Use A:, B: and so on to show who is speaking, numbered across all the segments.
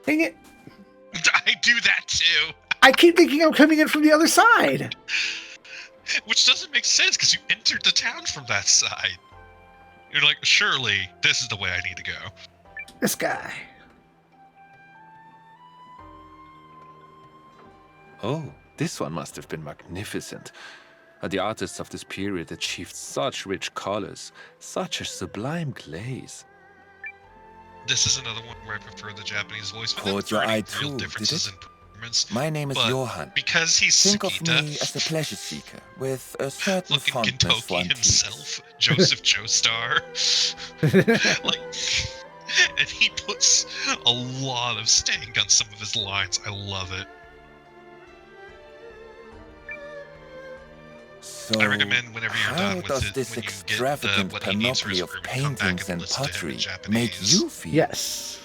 A: Dang it.
B: I do that too.
A: I keep thinking I'm coming in from the other side.
B: Which doesn't make sense because you entered the town from that side. You're like, surely this is the way I need to go.
A: This guy.
C: Oh, this one must have been magnificent. The artists of this period achieved such rich colors, such a sublime glaze.
B: This is another one where I prefer the Japanese voice, but
C: Caught
B: there
C: your
B: are
C: eye
B: real
C: too, did
B: differences
C: it?
B: in performance.
C: My name is
B: But
C: Johan.
B: because he's
C: Think of me
B: Sugita,
C: as a pleasure seeker with a certain
B: looking
C: fondness for
B: Gintoki
C: antiques.
B: himself, Joseph Joestar. Like, and he puts a lot of stank on some of his lines. I love it.
C: So,
B: I recommend whenever you're
C: how
B: done with
C: does
B: it,
C: this
B: when you get
C: extravagant
B: what he needs for his
C: panoply of
B: room, come back
C: paintings
B: and
C: and
B: listen to him in
C: pottery
B: Japanese.
C: make you feel?
A: Yes.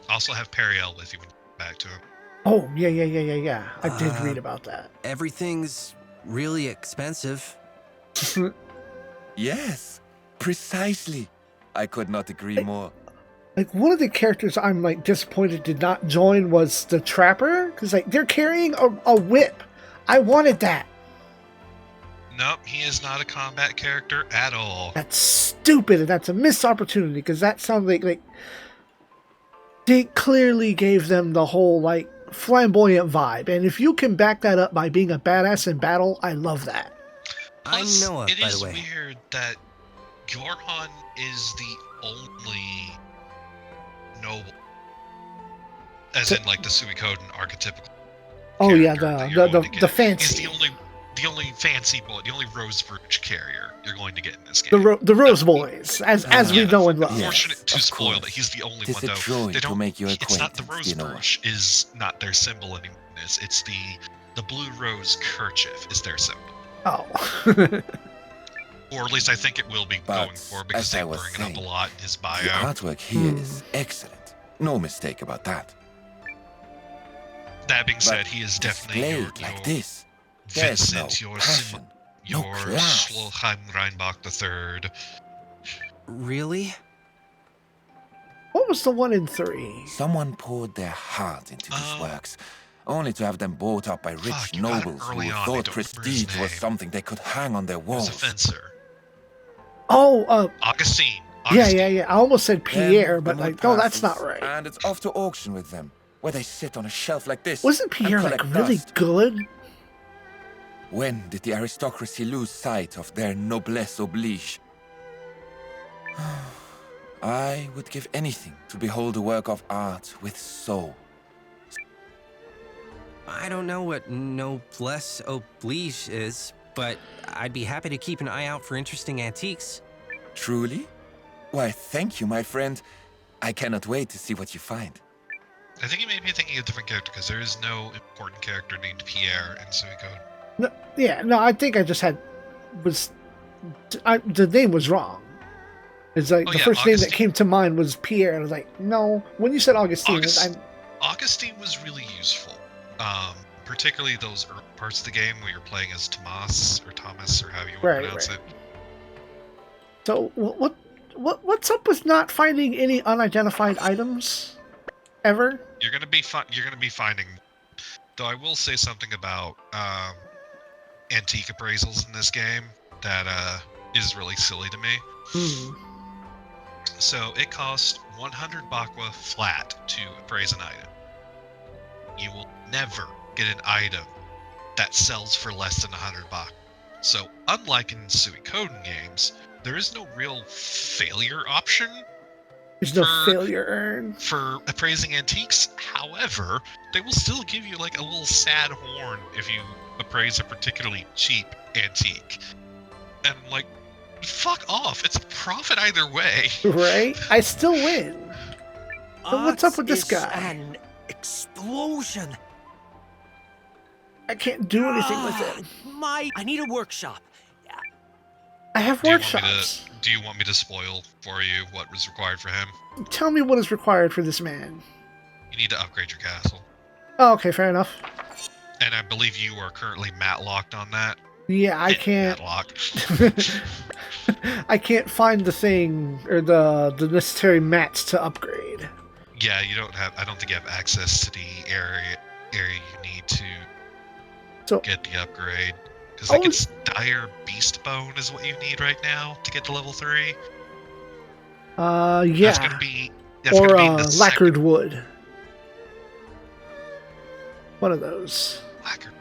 B: Also have Periel with you when you come back to him.
A: Oh, yeah. I did read about that.
D: Everything's really expensive.
C: Yes, precisely. I could not agree more.
A: Like, one of the characters I'm, like, disappointed did not join was the Trapper. Because, like, they're carrying a whip. I wanted that.
B: Nope, he is not a combat character at all.
A: That's stupid, and that's a missed opportunity, because that sounds like they clearly gave them the whole, like, flamboyant vibe. And if you can back that up by being a badass in battle, I love that.
D: I'm
B: Plus,
D: Nowa,
B: it
D: by
B: is
D: the way.
B: weird that Yorhan is the only noble, as in like the Suikoden archetypical.
A: Oh, yeah,
B: character that you're going to
A: the
B: get.
A: fancy.
B: He's the only fancy boy, the only rose brooch carrier you're going to get in this game.
A: The Rose Boys, as we know and love.
B: Unfortunate to
C: Yes, of
B: spoil
C: course.
B: that he's the only
C: Tis
B: one
C: a
B: though.
C: joy
B: They
C: to
B: don't.
C: make your
B: It's not the
C: acquaintance,
B: rose
C: dear Nowa.
B: brooch is not their symbol anymore. It's the blue rose kerchief is their symbol.
A: Oh.
B: Or at least I think it will be
C: But,
B: going for because
C: as
B: they
C: I was
B: bring it up a
C: saying,
B: lot in his bio.
C: The artwork here is excellent. No mistake about that.
B: That being
C: But
B: said, he is definitely your,
C: displayed like this, there's
B: Vincent,
C: no
B: your
C: passion, no
B: your
C: class.
B: Schlosheim Reinbach III.
D: Really?
A: What was the one in 3?
C: Someone poured their heart into these
B: Oh.
C: works, only to have them bought up by rich
B: Fuck, you got him
C: nobles
B: early
C: who
B: on, I
C: thought
B: don't remember his
C: prestige was
B: name.
C: something they could hang on their
B: He was
C: walls.
B: a fencer.
A: Oh,
B: Augustine.
A: yeah. I almost said
C: Then
A: Pierre,
C: the
A: but
C: mood
A: like, no, that's
C: passes,
A: not right.
C: And it's off to auction with them, where they sit on a shelf like this.
A: Wasn't
C: and
A: Pierre like
C: collect
A: really
C: dust.
A: good?
C: When did the aristocracy lose sight of their noblesse oblige? I would give anything to behold a work of art with soul.
D: I don't know what noblesse oblige is, but I'd be happy to keep an eye out for interesting antiques.
C: Truly? Why, thank you, my friend. I cannot wait to see what you find.
B: I think you may be thinking of a different character because there is no important character named Pierre in Suikoden.
A: No, I think I just had the name was wrong. It's like
B: Oh,
A: the
B: yeah,
A: first name that
B: Augustine.
A: came to mind was Pierre, and I was like, no. When you said Augustine,
B: Augustine was really useful. Particularly those early parts of the game where you're playing as Thomas or however you want to pronounce it.
A: So what's up with not finding any unidentified items ever?
B: You're gonna be finding. Though I will say something about antique appraisals in this game that is really silly to me. So it costs 100 bakwa flat to appraise an item. You will never get an item that sells for less than 100 bakwa. So unlike in Suikoden games, there is no real failure option
A: There's no failure earned.
B: for appraising antiques. However, they will still give you like a little sad horn if you appraise a particularly cheap antique. And like, fuck off. It's a profit either way.
A: Right? I still win. But what's up with this guy?
E: An explosion.
A: I can't do anything with it.
E: I need a workshop.
A: I have workshops.
B: Do you want me to spoil for you what was required for him?
A: Tell me what is required for this man.
B: You need to upgrade your castle.
A: Oh, okay, fair enough.
B: And I believe you are currently matlocked on that.
A: Yeah, I can't.
B: Matlock.
A: I can't find the thing or the necessary mats to upgrade.
B: Yeah, you don't have. I don't think you have access to the area you need to
A: So
B: get the upgrade. Because
A: Oh.
B: it's Dire Beast Bone is what you need right now to get to level 3. That's
A: yeah,
B: gonna be. That's
A: or
B: gonna be the
A: lacquered wood. One of those,
B: lacquer.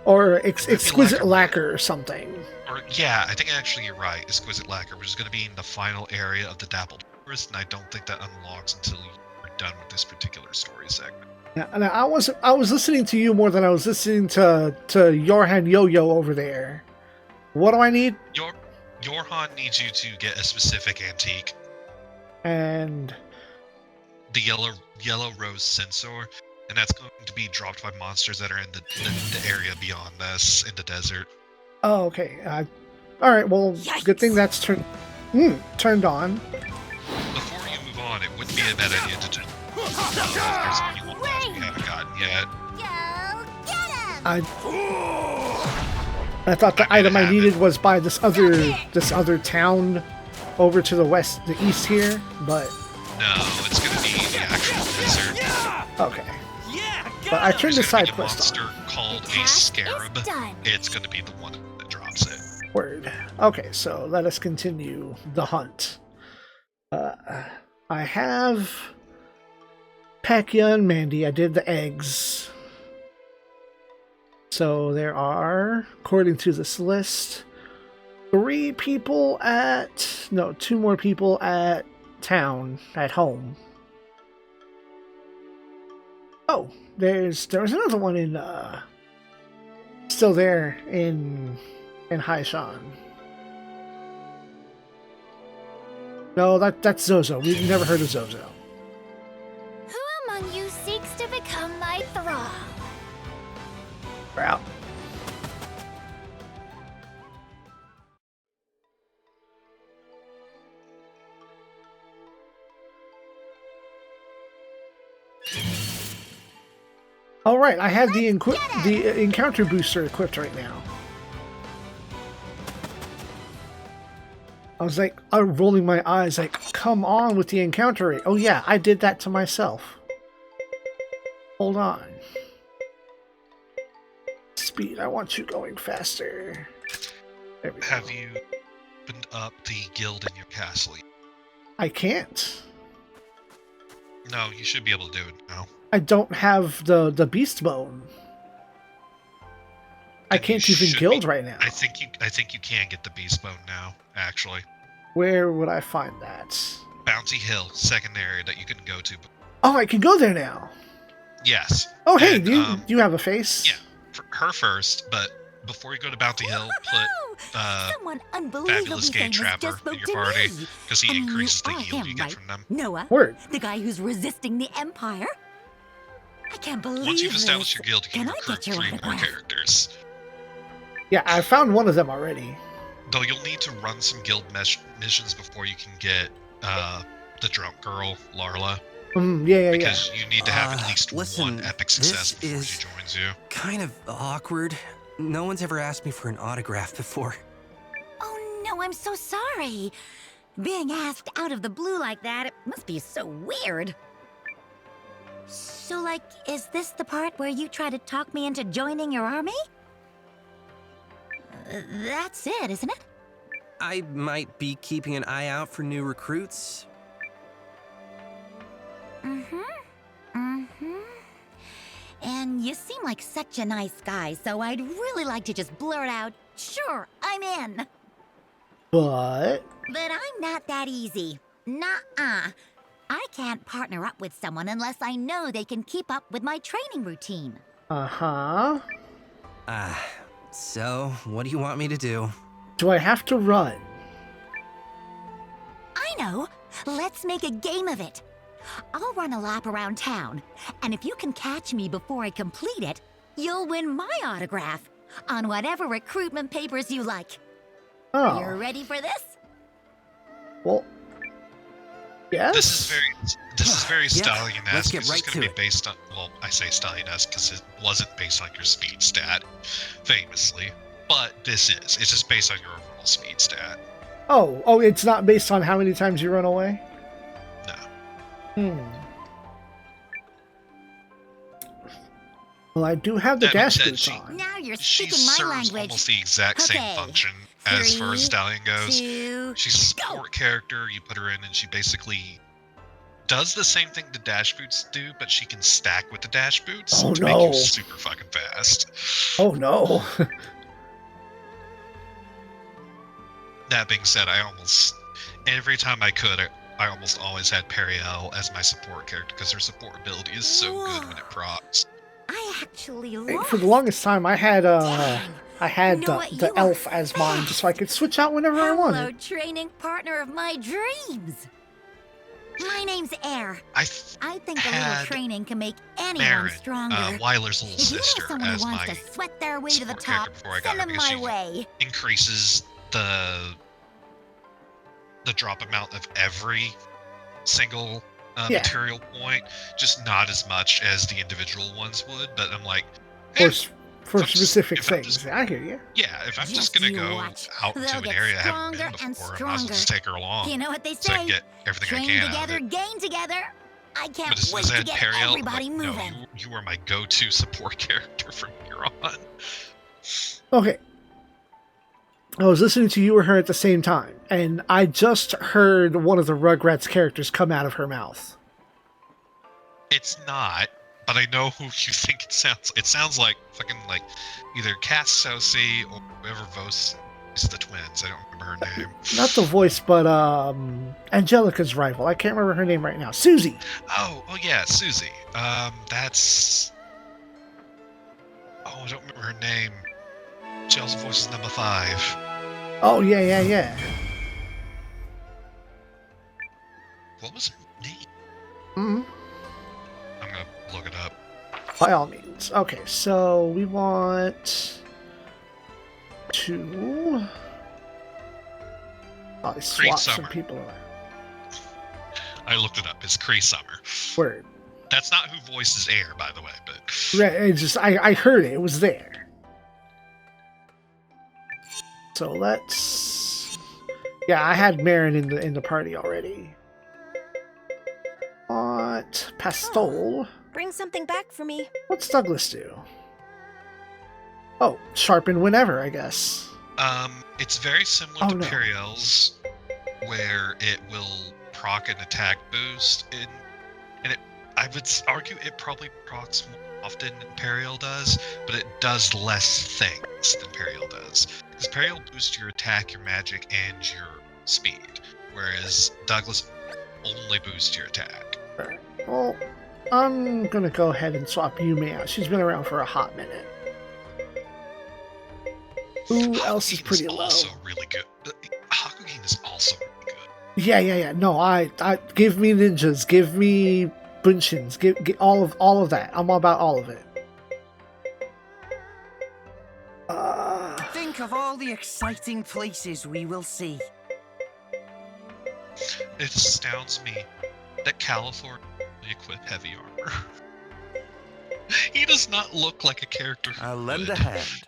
A: or
B: be
A: exquisite
B: lacquer.
A: lacquer or something.
B: Or yeah, I think actually you're right. Exquisite Lacquer, which is gonna be in the final area of the Dappled Forest, and I don't think that unlocks until you're done with this particular story segment.
A: Yeah, and I was listening to you more than I was listening to Yorhan Yo-Yo over there. What do I need?
B: Yorhan needs you to get a specific antique.
A: And
B: The yellow rose sensor, and that's going to be dropped by monsters that are in the area beyond this in the desert.
A: oh, okay. All right. Well, good thing
F: Yikes.
A: that's turned on.
B: Before you move on, it wouldn't be a bad idea to just if there's any ones we haven't gotten yet.
F: Go get him!
A: I thought the
B: I mean,
A: item I
B: have
A: needed
B: it.
A: was by this other town over to the east here, but
B: No, it's going to be the actual desert.
A: okay.
E: Yeah,
A: But I
E: got him!
A: turned the
B: There's gonna
A: side
B: be a
A: quest
B: monster
A: on.
B: called
F: The
B: a
F: task is
B: scarab.
F: done.
B: It's going to be the one that drops it.
A: Word. Okay, so let us continue the hunt. I have Pakya and Mandy. I did the eggs. So there are, according to this list, 2 more people at town, at home. Oh, there was another one in, still there in Haishan. No, that's Zozo. We've never heard of Zozo.
F: Who among you seeks to become my thrall?
A: We're out. All right, I have the encounter booster equipped right now. I was like, rolling my eyes, like, come on with the encounter rate. Oh yeah, I did that to myself. Hold on. Speed, I want you going faster. There we go.
B: Have you opened up the guild in your castle yet?
A: I can't.
B: No, you should be able to do it now.
A: I don't have the beast bone. I
B: Then you
A: can't even
B: should
A: guild
B: be-
A: right now.
B: I think you can get the beast bone now, actually.
A: Where would I find that?
B: Bounty Hill, second area that you can go to.
A: Oh, I can go there now.
B: Yes.
A: Oh, hey,
B: And,
A: do you have a face?
B: yeah. For her first, but before you go to Bounty Hill, put
F: Someone unbelievably
B: Fabulous Gate
F: famous
B: Trapper
F: just spoke
B: in your
F: to
B: party,
F: me.
B: because he
F: And you
B: increases the
F: are
B: yield
F: him,
B: you get
F: right?
B: from them.
F: Noah,
A: Word.
F: the guy who's resisting the Empire. I can't believe
B: Once you've
F: this.
B: established your guild, you can
F: Can I
B: recruit
F: get your
B: 3 more
F: autograph?
B: characters.
A: Yeah, I found one of them already.
B: Though you'll need to run some guild missions before you can get the drunk girl, Larla,
A: Yeah.
B: because you need to have at least
D: listen,
B: one epic success
D: this
B: before
D: is-
B: she joins you.
D: Kind of awkward. No one's ever asked me for an autograph before.
F: Oh no, I'm so sorry. Being asked out of the blue like that, it must be so weird. So, like, is this the part where you try to talk me into joining your army? That's it, isn't it?
D: I might be keeping an eye out for new recruits.
F: And you seem like such a nice guy, so I'd really like to just blurt out, sure, I'm in.
A: But
F: But I'm not that easy. Nuh-uh. I can't partner up with someone unless I know they can keep up with my training routine.
A: uh-huh.
D: So what do you want me to do?
A: Do I have to run?
F: I know. Let's make a game of it. I'll run a lap around town, and if you can catch me before I complete it, you'll win my autograph on whatever recruitment papers you like.
A: Oh,
F: You're ready for this?
A: well, yes.
B: This is very
D: Yeah,
B: stallion-esque.
D: let's get
B: This
D: right
B: is
D: to
B: going to
D: it.
B: be based on, well, I say stallion-esque because it wasn't based on your speed stat, famously. But this is. It's just based on your overall speed stat.
A: Oh, it's not based on how many times you run away?
B: No.
A: Hmm. Well, I do have the
B: That being
A: dash
B: said,
A: boots on.
F: Now you're
B: She
F: speaking my
B: serves
F: language.
B: almost the exact same
F: Okay,
B: function as far as
F: 3,
B: Stallion goes.
F: 2,
B: She's a support character. You put her in, and she basically does the same thing the dash boots do, but she can stack with the dash boots
A: Oh,
B: to make you
A: no.
B: super fucking fast.
A: Oh no.
B: That being said, every time I could, I almost always had Periel as my support character because her support ability is so good when it procs.
F: I actually
A: Hey,
F: lost.
A: for the longest time, I had
F: Dang.
A: the
F: You are
A: elf as mine, just so I could switch out whenever I
F: Hello,
A: wanted.
F: training partner of my dreams. My name's Air.
B: I
F: I think a little
B: had
F: training can make anyone
B: Marin,
F: stronger.
B: Weiler's little
F: If you know
B: sister,
F: someone who
B: as
F: wants
B: my
F: to sweat their way to the
B: support
F: top,
B: character before I got
F: send
B: her
F: them
B: because
F: my
B: she
F: way.
B: increases the drop amount of every single
A: Yeah.
B: material point, just not as much as the individual ones would. But I'm like,
A: For
B: I'm just-
A: specific
B: if I'm
A: things.
B: just-
A: I hear you.
B: yeah, if I'm just
F: Just
B: gonna
F: you
B: go
F: watch.
B: out
F: They'll
B: to an
F: get
B: area I haven't been
F: stronger and
B: before, I might as well just
F: stronger.
B: take her along
F: You know what they
B: so I can
F: say?
B: get everything I
F: Train
B: can out of
F: together,
B: it.
F: gain together. I can't
B: But as soon
F: wait
B: as I
F: to
B: had
F: get
B: Periel, I'm
F: everybody
B: like,
F: moving.
B: no, you are my go-to support character from here on.
A: Okay. I was listening to you or her at the same time, and I just heard one of the Rugrats characters come out of her mouth.
B: It's not, but I know who you think it sounds. It sounds like fucking like either Cass Sosi or whoever voiced the twins. I don't remember her name.
A: Not the voice, but Angelica's rival. I can't remember her name right now. Susie.
B: Oh yeah, Susie. That's. Oh, I don't remember her name. She also voices number 5.
A: Oh, yeah.
B: What was her name?
A: Hmm.
B: I'm gonna look it up.
A: By all means. Okay, so we want to probably swap some
B: Summer.
A: people around.
B: I looked it up. It's Cree Summer.
A: Word.
B: That's not who voices Air, by the way. But
A: Right, I heard it. It was there. So let's. Yeah, I had Marin in the party already. What Pastole?
G: Bring something back for me.
A: What's Douglas do? Oh, sharpen whenever, I guess.
B: it's very similar
A: Oh,
B: to
A: no.
B: Periel's, where it will proc an attack boost, and I would argue it probably procs more often than Periel does, but it does less things than Periel does. Because Periel boosts your attack, your magic, and your speed, whereas Douglas only boosts your attack.
A: Alright, well, I'm gonna go ahead and swap Yumi out. She's been around for a hot minute. Who else is pretty low?
B: Also really good. Hakugen is also really good.
A: Yeah. No, I give me ninjas, give me bunshins, give all of that. I'm all about all of it.
E: Think of all the exciting places we will see.
B: It astounds me that Calithor really equip heavy armor. He does not look like a character who
E: I'll lend
B: would.
E: a hand.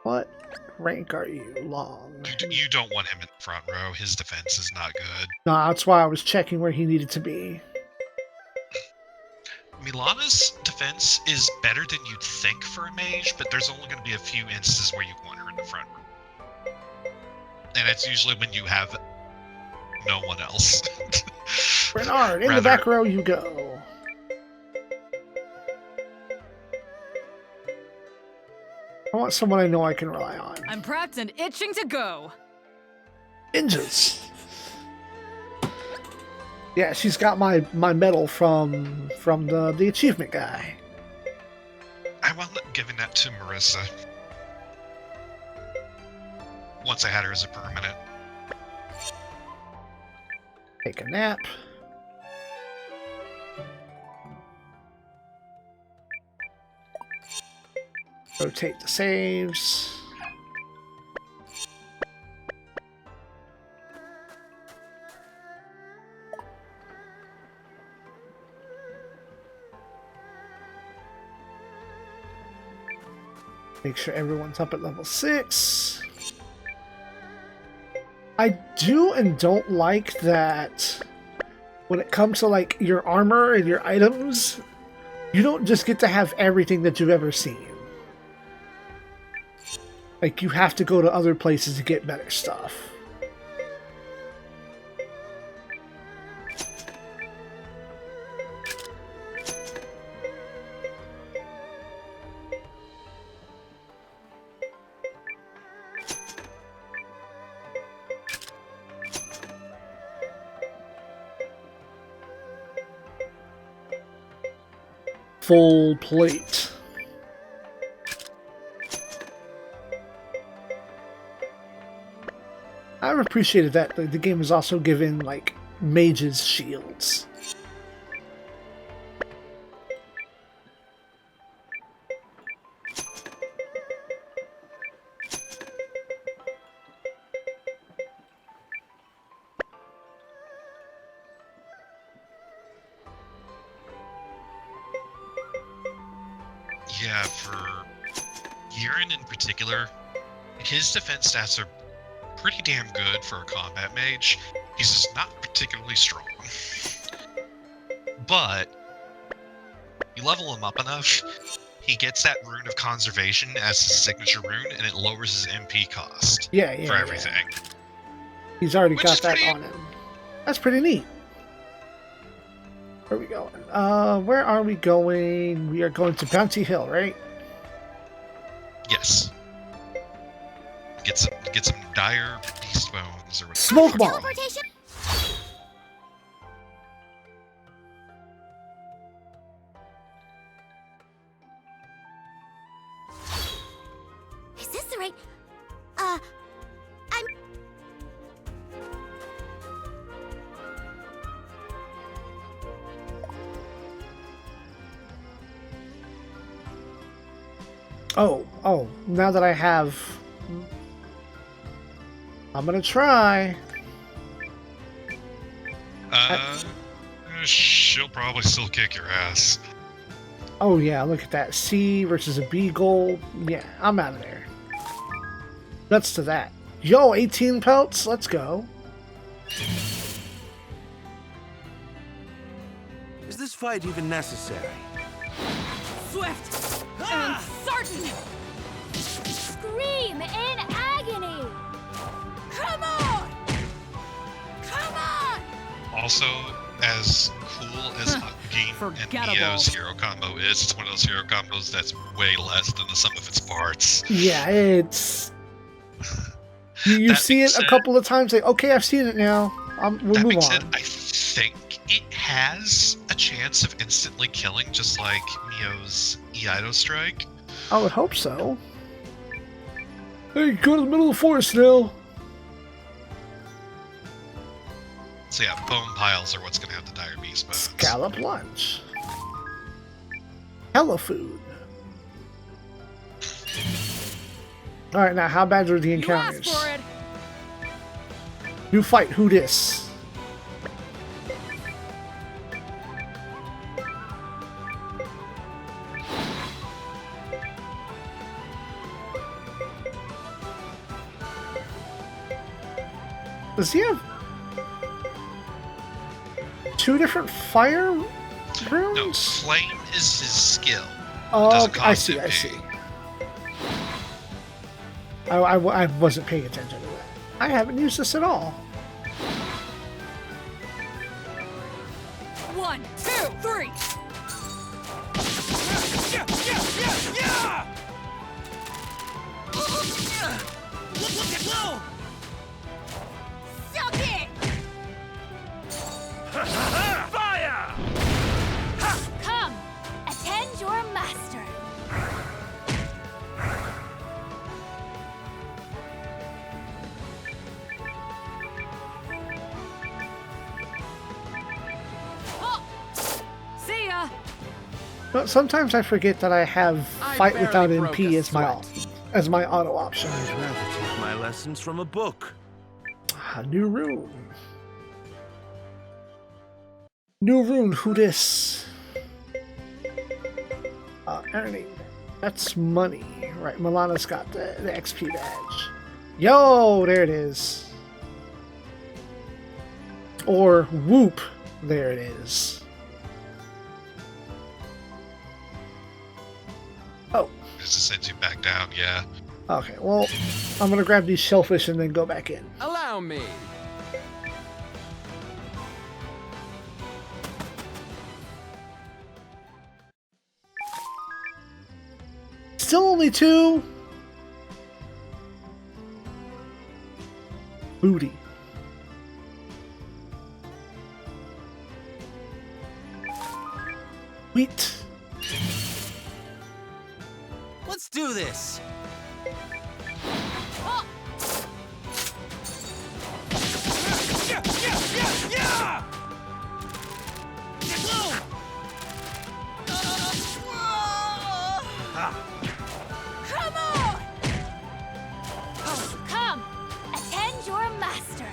A: What rank are you? Long.
B: You don't want him in the front row. His defense is not good.
A: No, that's why I was checking where he needed to be.
B: Milana's defense is better than you'd think for a mage, but there's only going to be a few instances where you want her in the front row. And it's usually when you have no one else.
A: Bernard, in the
B: Rather-
A: back row you go. I want someone I know I can rely on.
H: I'm prepped and itching to go.
A: Ninjas. Yeah, she's got my medal from the achievement guy.
B: I wound up giving that to Marissa. Once I had her as a permanent.
A: Take a nap. Rotate the saves. Make sure everyone's up at level 6. I do and don't like that when it comes to like your armor and your items, you don't just get to have everything that you've ever seen. Like, you have to go to other places to get better stuff. Full plate. I've appreciated that the game is also given like mages shields.
B: Yeah, for Yurin in particular, his defense stats are pretty damn good for a combat mage. He's just not particularly strong. But you level him up enough, he gets that rune of conservation as his signature rune, and it lowers his MP cost
A: Yeah,
B: for everything.
A: Yeah. He's already
B: Which
A: got
B: is
A: that
B: pretty-
A: on him. That's pretty neat. Where are we going? Where are we going? We are going to Bounty Hill, right?
B: Yes. Get some dire beast bones or whatever.
A: Smoke bomb.
F: Teleportation? Is this the right... I'm...
A: Oh, now that I have... I'm gonna try.
B: She'll probably still kick your ass.
A: Oh yeah, look at that. C versus a B gold. Yeah, I'm out of there. Nuts to that. Yo, 18 pelts? Let's go.
I: Is this fight even necessary?
H: Swift and certain.
F: Scream in agony! Come on! Come on!
B: Also, as cool as Gene and
H: Forgettable.
B: Neo's hero combo is, it's one of those hero combos that's way less than the sum of its parts.
A: Yeah, it's... You
B: That
A: see
B: being
A: it a
B: said-
A: couple of times, like, okay, I've seen it now. We'll
B: That
A: move
B: being
A: on.
B: said, I think it has a chance of instantly killing, just like Neo's Eiyuden strike.
A: I would hope so. Hey, go to the middle of the forest now.
B: So yeah, bone piles are what's going to have the dire beast bones.
A: Scallop lunch. Hella food. Alright, now how bad are the
H: You asked
A: encounters?
H: for it.
A: New fight, who dis? Does he have two different fire runes?
B: No, flame is his skill.
A: Oh,
B: doesn't
A: I
B: cost
A: see,
B: MP.
A: I see. I wasn't paying attention to that. I haven't used this at all.
H: 1, 2, 3.
F: Suck it!
I: Fire!
F: Come, attend your master.
H: See ya.
A: But sometimes I forget that I have
I: I
A: fight
I: barely
A: without
I: broke
A: MP
I: a
A: as my auto option.
I: I'd rather take my lessons from a book.
A: New rune. New rune, who dis? Earning. That's money. Right, Milana's got the XP badge. Yo, there it is. Or whoop. There it is. Oh,
B: Just to send you back down, yeah.
A: okay. Well, I'm gonna grab these shellfish and then go back in.
J: Allow me.
A: Still only 2. Booty. Wheat.
D: Let's do this.
H: Come on! Come, attend your master.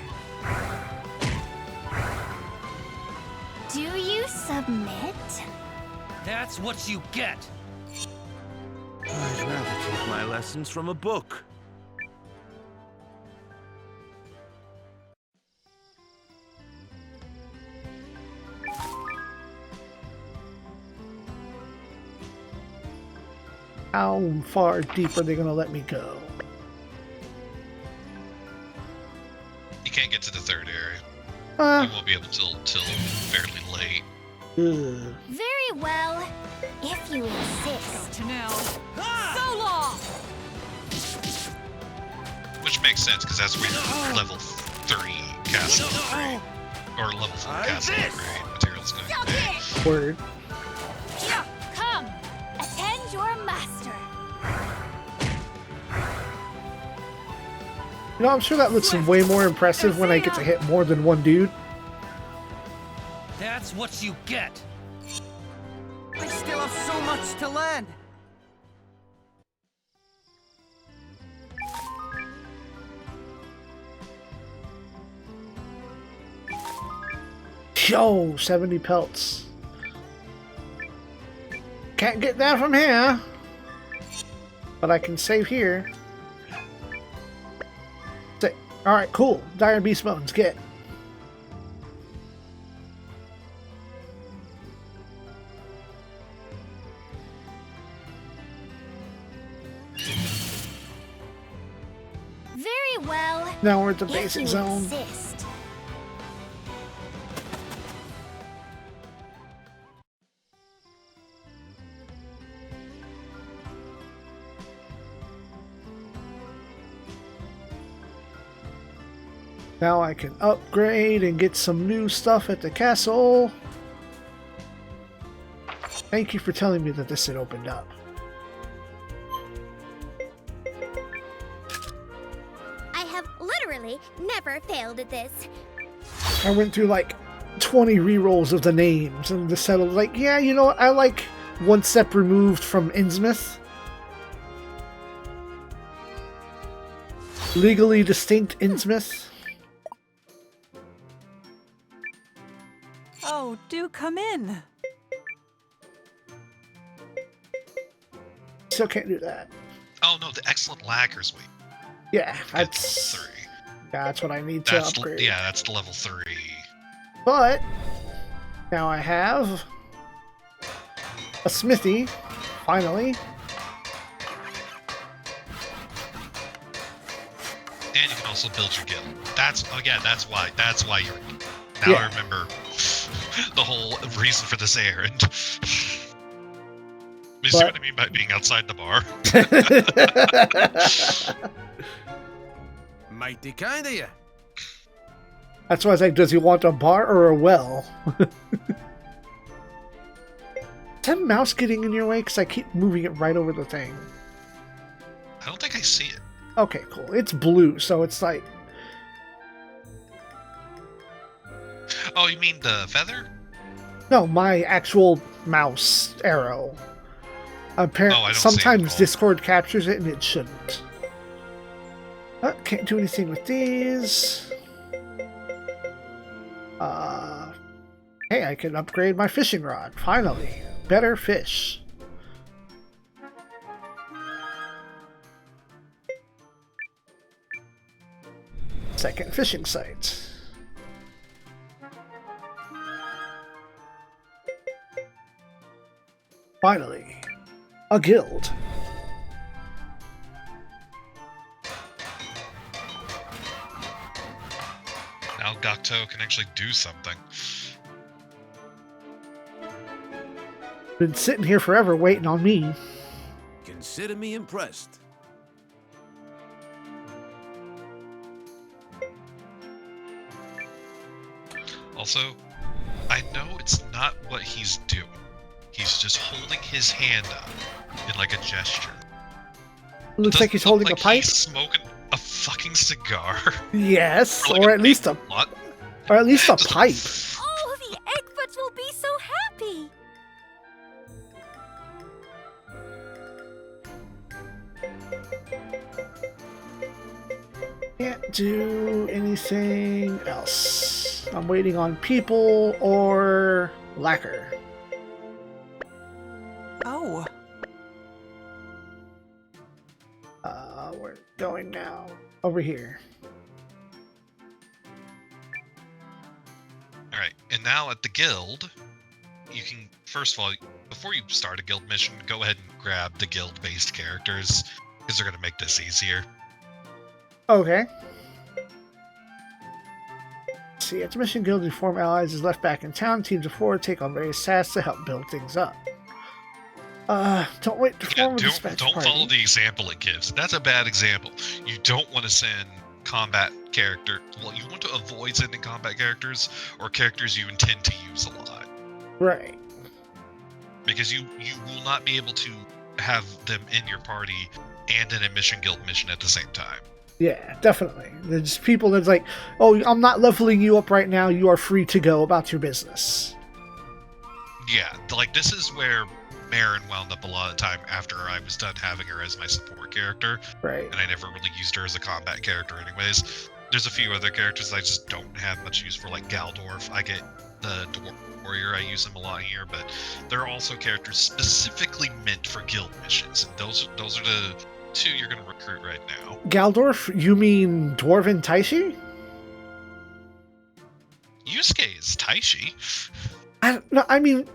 F: Do you submit?
I: That's what you get. I'd rather take my lessons from a book.
A: How far deep are they gonna let me go?
B: You can't get to the third area. You won't be able till fairly late.
A: Ugh.
F: Very well, if you insist.
H: To now. So long!
B: Which makes sense, because that's where your level 3 castle upgrade, or level 4 castle upgrade material's going to be.
A: Word.
F: Come, attend your master.
A: You know, I'm sure that looks way more impressive when I get to hit more than one dude.
I: That's what you get.
E: I still have so much to learn.
A: Yo, 70 pelts. Can't get that from here. But I can save here. Alright, cool. Dire Beast Bones, get.
F: Very well,
A: Now we're at the
F: if
A: basic
F: you
A: zone.
F: insist.
A: Now I can upgrade and get some new stuff at the castle. Thank you for telling me that this had opened up.
F: I have literally never failed at this.
A: I went through like 20 rerolls of the names and decided, like, yeah, you know what? I like one step removed from Innsmouth. Legally distinct Innsmouth.
H: Oh, do come in.
A: Still can't do that.
B: Oh no, the excellent lacquers week.
A: Yeah,
B: That's
A: that's
B: 3.
A: that's what I need to
B: That's
A: upgrade.
B: yeah, that's the level 3.
A: But now I have a smithy, finally.
B: And you can also build your guild. That's why you're. Now
A: Yeah.
B: I remember the whole reason for this errand. You see
A: But-
B: what I mean by being outside the bar?
I: Mighty kind of you.
A: That's why I was like, does he want a bar or a well? Is that mouse getting in your way? Because I keep moving it right over the thing.
B: I don't think I see it.
A: Okay, cool. It's blue, so it's like...
B: Oh, you mean the feather?
A: No, my actual mouse arrow. Apparently,
B: Oh, I don't see it at
A: sometimes
B: all.
A: Discord captures it and it shouldn't. Can't do anything with these. Hey, I can upgrade my fishing rod. Finally. Better fish. Second fishing site. Finally, a guild.
B: Now Gakto can actually do something.
A: Been sitting here forever waiting on me.
I: Consider me impressed.
B: Also, I know it's not what he's doing. He's just holding his hand up in like a gesture.
A: Looks like he's holding a pipe.
B: He's smoking a fucking cigar.
A: Yes,
B: Or like
A: or
B: a
A: at least a
B: blunt.
A: or at least a
B: Just
A: pipe.
H: Oh, the Eggfoots will be so happy!
A: Can't do anything else. I'm waiting on people or lacquer.
E: Oh.
A: We're going now. Over here.
B: Alright, and now at the guild, you can, first of all, before you start a guild mission, go ahead and grab the guild-based characters, because they're going to make this easier.
A: Okay. Let's see, its mission guild reform allies is left back in town. Teams of 4 take on various tasks to help build things up. Don't wait to form a dispatch
B: Don't
A: party.
B: follow the example it gives. That's a bad example. You don't want to send combat character. Well, you want to avoid sending combat characters or characters you intend to use a lot.
A: Right.
B: Because you will not be able to have them in your party and in a mission guild mission at the same time.
A: Yeah, definitely. There's people that's like, oh, I'm not leveling you up right now. You are free to go about your business.
B: Yeah, like this is where Marin wound up a lot of time after I was done having her as my support character.
A: Right.
B: And I never really used her as a combat character anyways. There's a few other characters I just don't have much use for, like Galdorf. I get the Dwarf Warrior, I use him a lot here, but there are also characters specifically meant for guild missions, and those are the two you're going to recruit right now.
A: Galdorf? You mean Dwarven Taishi?
B: Yusuke is Taishi.
A: I mean,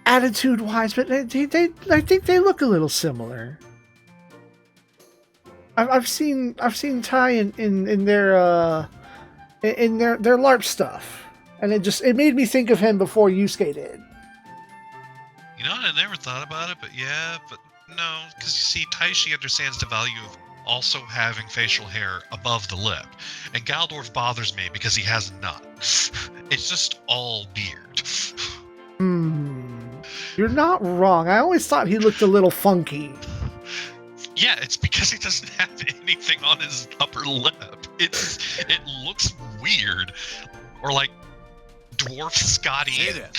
A: attitude-wise, but I think they look a little similar. I've seen Tai in their LARP stuff, and it made me think of him before Yusuke did.
B: You know, I never thought about it, but yeah, but no, because you see, Taishi understands the value of also having facial hair above the lip, and Galdorf bothers me because he has none. It's just all beard.
A: You're not wrong. I always thought he looked a little funky.
B: Yeah, it's because he doesn't have anything on his upper lip. It looks weird, or like dwarf Scotty.
I: Hey there.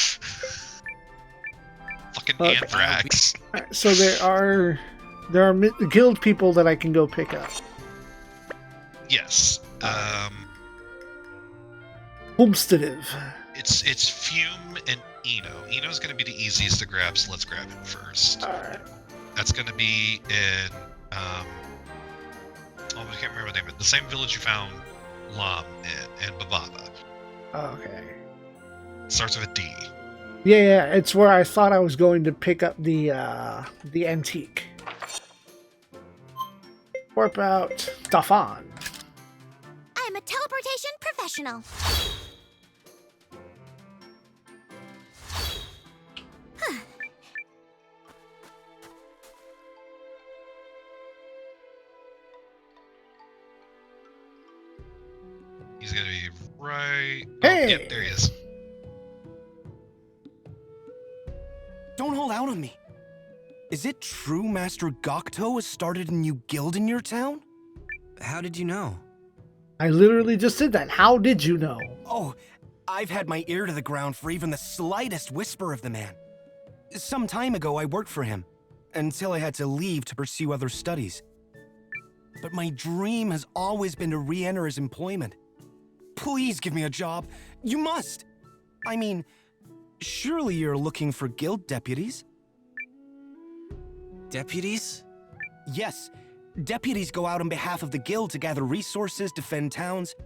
B: Fucking
A: Okay.
B: anthrax.
A: Alright, so there are guild people that I can go pick up.
B: Yes.
A: Homesteadive.
B: It's Fume and Eno. Eno's going to be the easiest to grab, so let's grab him first.
A: Alright.
B: That's going to be in I can't remember the name of it. The same village you found Lam in Bababa.
A: Okay.
B: Starts with a D.
A: Yeah, it's where I thought I was going to pick up the antique. Warp out Dafan.
F: I'm a teleportation professional.
B: He's going to be right...
A: Hey!
B: Oh, yep, there he is.
E: Don't hold out on me. Is it true Master Gakto has started a new guild in your town?
D: How did you know?
A: I literally just did that. How did you know?
E: Oh, I've had my ear to the ground for even the slightest whisper of the man. Some time ago, I worked for him, until I had to leave to pursue other studies. But my dream has always been to re-enter his employment. Please give me a job. You must. I mean, surely you're looking for guild deputies?
D: Deputies?
E: Yes. Deputies go out on behalf of the guild to gather resources, defend towns.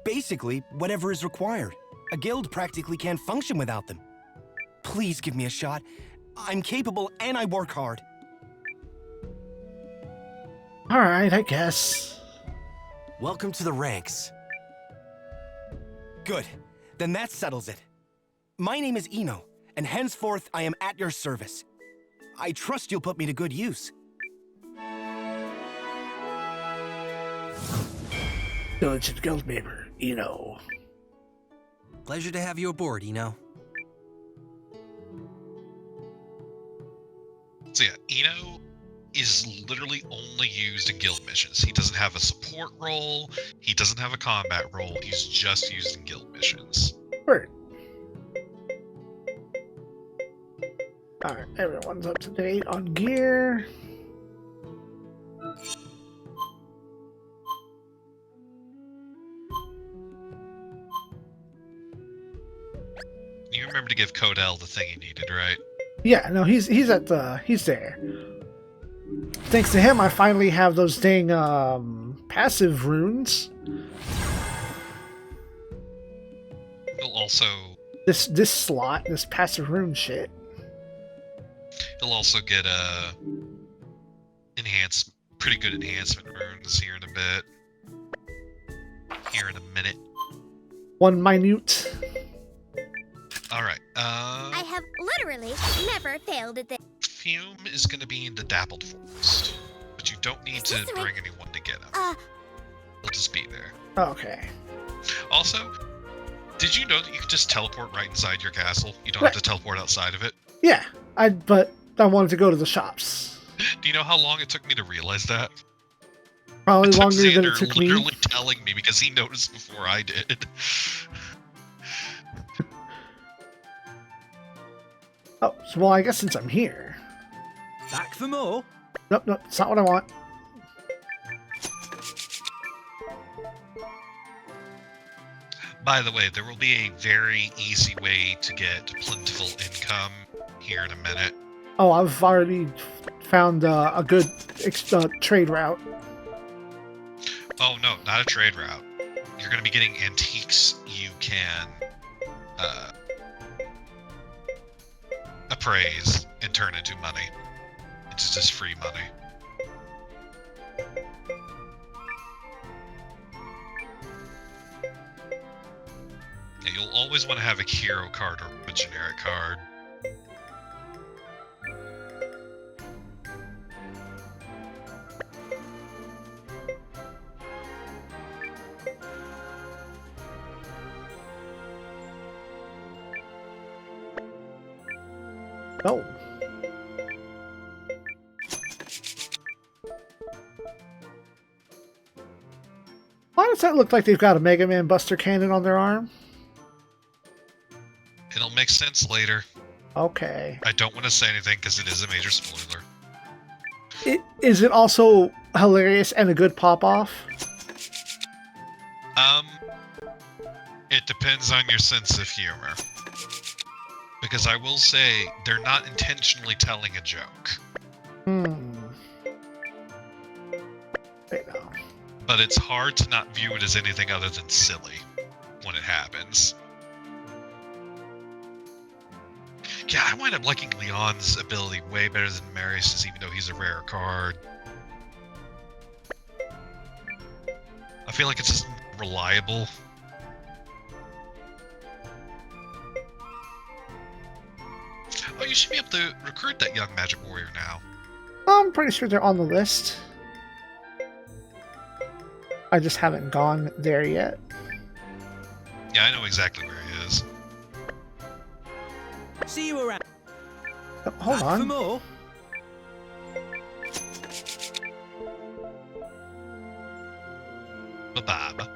E: Basically, whatever is required. A guild practically can't function without them. Please give me a shot. I'm capable and I work hard.
A: Alright, I guess.
E: Welcome to the ranks. Good. Then that settles it. My name is Ino, and henceforth I am at your service. I trust you'll put me to good use.
A: Diligent guild member, Ino.
D: Pleasure to have you aboard, Ino.
B: So yeah, Ino is literally only used in guild missions. He doesn't have a support role. He doesn't have a combat role. He's just used in guild missions.
A: Word. Alright, everyone's up to date on gear.
B: You remember to give Codell the thing he needed, right?
A: Yeah, no, he's there. Thanks to him, I finally have those dang passive runes.
B: He'll also
A: This slot, this passive rune shit.
B: he'll also get pretty good enhancement runes here in a bit. Here in a minute.
A: One minute.
B: All right.
H: I have literally never failed at this.
B: Fume is going to be in the Dappled Forest, but you don't need to bring anyone to get him. He'll just be there.
A: Okay.
B: Also, did you know that you can just teleport right inside your castle? You don't have to teleport outside of it.
A: Yeah, but I wanted to go to the shops.
B: Do you know how long it took me to realize that?
A: Probably
B: It took
A: longer than
B: Xander
A: it took me.
B: literally telling me because he noticed before I did.
A: Oh, so, well, I guess since I'm here.
I: Back for more?
A: Nope, it's not what I want.
B: By the way, there will be a very easy way to get plentiful income here in a minute.
A: Oh, I've already found a good trade route.
B: Oh no, not a trade route. You're going to be getting antiques you can appraise and turn into money. It's just free money. Yeah, you'll always want to have a hero card or a generic card.
A: Oh. Why does that look like they've got a Mega Man Buster Cannon on their arm?
B: It'll make sense later.
A: Okay.
B: I don't want to say anything because it is a major spoiler.
A: Is it also hilarious and a good pop-off?
B: It depends on your sense of humor. Because I will say, they're not intentionally telling a joke.
A: Wait, no.
B: But it's hard to not view it as anything other than silly when it happens. Yeah, I wind up liking Leon's ability way better than Marius's, even though he's a rare card. I feel like it's just reliable. Oh, you should be able to recruit that young magic warrior now.
A: I'm pretty sure they're on the list. I just haven't gone there yet.
B: Yeah, I know exactly where he is.
I: See you around.
A: Oh, hold
I: Back for
A: on.
I: more?
B: Bababa.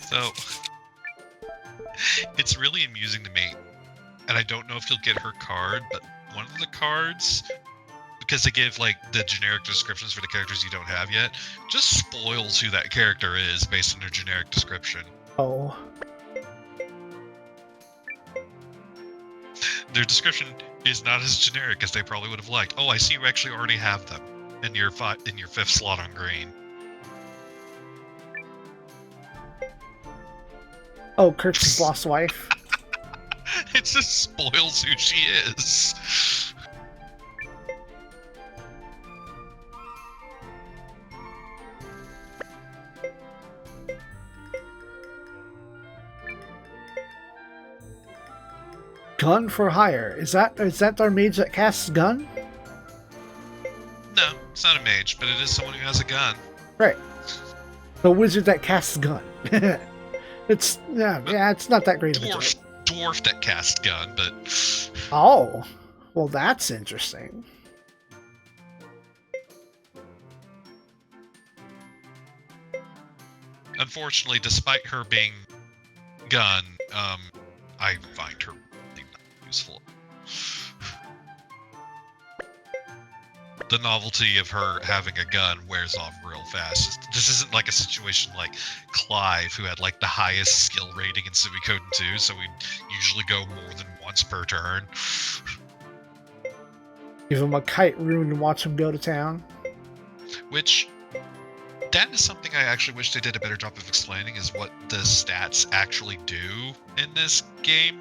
B: So, it's really amusing to me, and I don't know if you'll get her card, but one of the cards, because they give like the generic descriptions for the characters you don't have yet, just spoils who that character is based on their generic description.
A: Oh.
B: their description is not as generic as they probably would have liked. Oh, I see you actually already have them in your fifth slot on green.
A: Oh, Kurtz's lost wife.
B: It just spoils who she is.
A: Gun for hire. Is that our mage that casts gun?
B: No, it's not a mage, but it is someone who has a gun.
A: Right. The wizard that casts gun. It's not that great of a joke.
B: Dwarf that casts gun, but
A: Oh, well, that's interesting.
B: unfortunately, despite her being gun, I find her really not useful. The novelty of her having a gun wears off real fast. This isn't like a situation like Clive, who had like the highest skill rating in Suikoden 2, so we'd usually go more than once per turn.
A: Give him a kite rune and watch him go to town.
B: Which, that is something I actually wish they did a better job of explaining, is what the stats actually do in this game.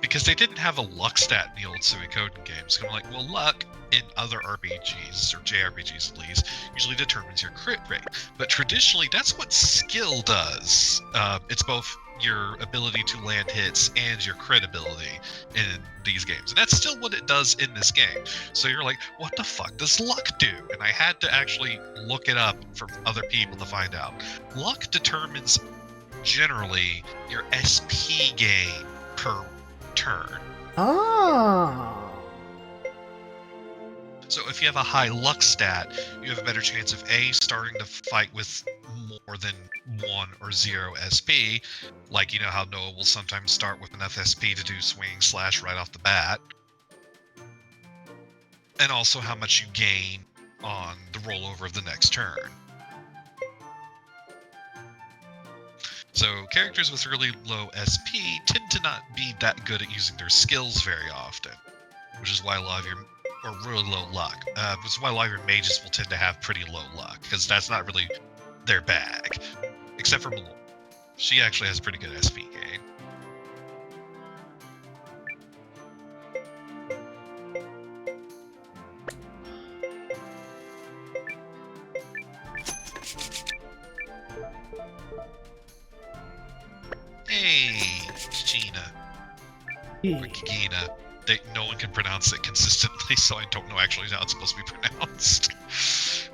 B: Because they didn't have a luck stat in the old Suikoden games. I'm like, well, luck in other RPGs, or JRPGs at least, usually determines your crit rate. But traditionally, that's what skill does. It's both your ability to land hits and your crit ability in these games. And that's still what it does in this game. So you're like, what the fuck does luck do? And I had to actually look it up from other people to find out. Luck determines, generally, your SP gain per turn.
A: Ah.
B: So if you have a high luck stat, you have a better chance of A, starting to fight with more than 1 or 0 SP, like you know how Nowa will sometimes start with enough SP to do swing slash right off the bat, and also how much you gain on the rollover of the next turn. So characters with really low SP tend to not be that good at using their skills very often, which is why a lot of your or really low luck. Which is why a lot of your mages will tend to have pretty low luck, because that's not really their bag. Except for Malloy. She actually has pretty good SP gain. Hey, Gina. Or Gina. No one can pronounce it consistently, so I don't know actually how it's supposed to be pronounced.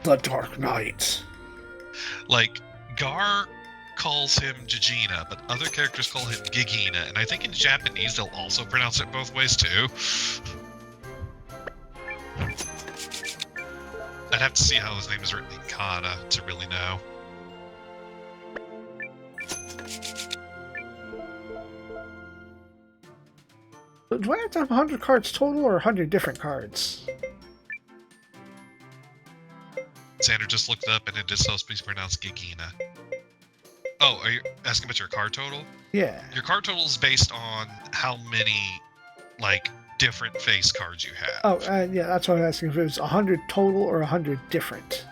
A: The Dark Knight.
B: Like, Gar calls him Jijina, but other characters call him Gigina, and I think in Japanese they'll also pronounce it both ways too. I'd have to see how his name is written in Kana to really know.
A: Do I have to have 100 cards total or 100 different cards?
B: Xander just looked up and it is supposed to be pronounced Gigina. Oh, are you asking about your card total?
A: Yeah.
B: Your card total is based on how many, like, different face cards you have.
A: Oh, yeah, that's what I was asking, if it was 100 total or 100 different.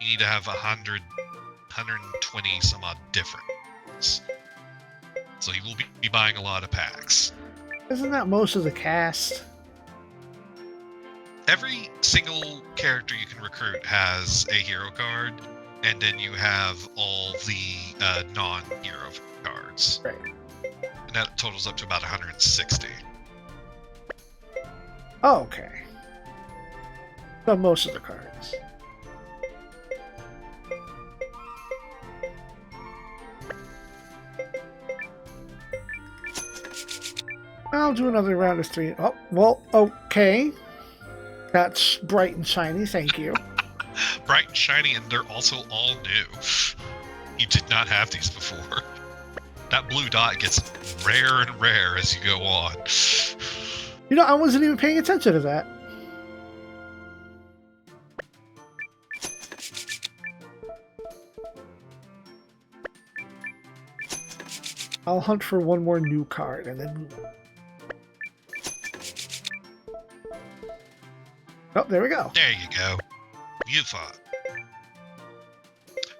B: You need to have 120 some odd different ones. So you will be buying a lot of packs.
A: Isn't that most of the cast?
B: Every single character you can recruit has a hero card, and then you have all the non-hero cards.
A: Right.
B: And that totals up to about 160.
A: Oh, okay. So most of the cards. I'll do another round of 3. Oh, well, okay. That's bright and shiny, thank you.
B: Bright and shiny, and they're also all new. You did not have these before. That blue dot gets rare and rare as you go on.
A: You know, I wasn't even paying attention to that. I'll hunt for one more new card and then move on. Oh, there we go.
B: There you go. Ryufan.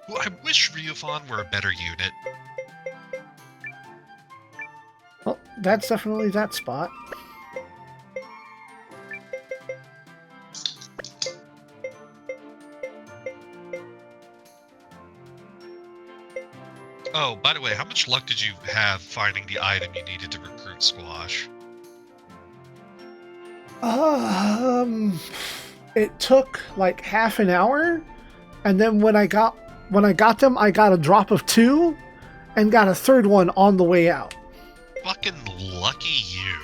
B: Well, I wish Ryufan were a better unit.
A: Well, that's definitely that spot.
B: Oh, by the way, how much luck did you have finding the item you needed to recruit Squash?
A: It took like half an hour, and then when I got them, I got a drop of 2, and got a third one on the way out.
B: Fucking lucky you.